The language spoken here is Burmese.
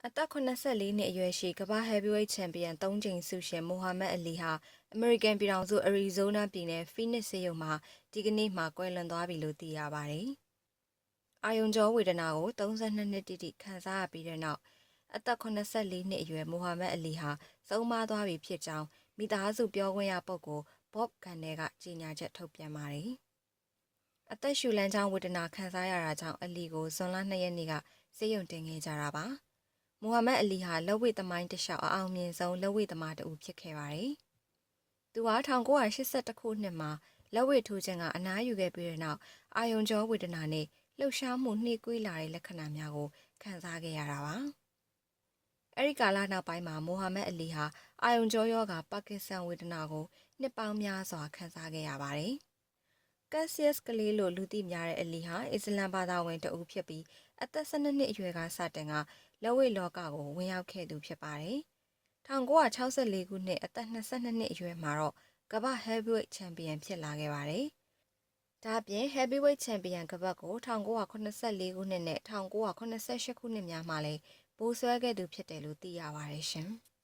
အသက်84နှစ်အရွယ်ရှိကမ္ဘာဟဲဗီဝိတ်ချန်ပီယံ3ကြိမ်ဆုရှင်မိုဟာမက်အလီဟာအမေရိကန်ပြည်ထောင်စုအရီဇိုးနားပြည်နယ်ဖီနစ်ဆေးရုံမှာဒီကနေ့မှကွယ်လွန်သွားပြီလို့သိရပါတယ်။အာယုံကြောဝေဒနာကို32နှစ်တိတိခံစားရပြီးတဲ့နောက်အသက်84နှစ်အရွယ်မိုဟာမက်အလီဟာဆုံးမသွားပြီဖြစ်ကြောင်းမိသားစုပြောခွင့်ရပုဂ္ဂိုလ် Bob Gunnell ကကြေညာချက်ထုတ်ပြန်ပါတယ်။အသက်ရှူလမ်းကြောင်းဝေဒနာခံစားရတာကြောင့်အလီကိုဇွန်လ2ရက်နေ့ကဆေးရုံတင်ခဲ့ကြတာပါ။မိုဟာမက်အလီဟာလက်ဝှေ့သမိုင်းတစ်လျှောက်အအောင်မြင်ဆုံးလက်ဝှေ့သမားတဦးဖြစ်ခဲ့ပါတယ်။သူဟာ1982ခုနှစ်မှာလက်ဝှေ့ထိုးခြင်းကအနားယူခဲ့ပြီးတဲ့နောက်အာယုံကြောဝေဒနာနဲ့လှုပ်ရှားမှုနှေးကွေးလာတဲ့လက္ခဏာများကိုခံစားခဲ့ရတာပါ။အဲဒီကာလနောက်ပိုင်းမှာမိုဟာမက်အလီဟာအာယုံကြောရောဂါပါကင်ဆန်ဝေဒနာကိုနှစ်ပေါင်းများစွာခံစားခဲ့ရပါတယ်။ကက်ဆီယပ်ကလေးလို့လူသိများတဲ့အလီဟာအစ္စလမ်ဘာသာဝင်တဦးဖြစ်ပြီးအသက်12နှစ်အရွယ်ကစတင်ကလက်ဝှေ့လောကကိုဝင်ရောက်ခဲ့သူဖြစ်ပါတယ်။1964ခုနှစ်အသက်22နှစ်အရွယ်မှာတော့ကမ္ဘာဟဲဗီဝိတ်ချန်ပီယံဖြစ်လာခဲ့ပါတယ်။ဒါ့အပြင်ဟဲဗီဝိတ်ချန်ပီယံကပတ်ကို1984ခုနှစ်နဲ့1988ခုနှစ်များမှာလည်းဘိုးဆွဲခဲ့သူဖြစ်တယ်လို့သိရပါတယ်ရှင်။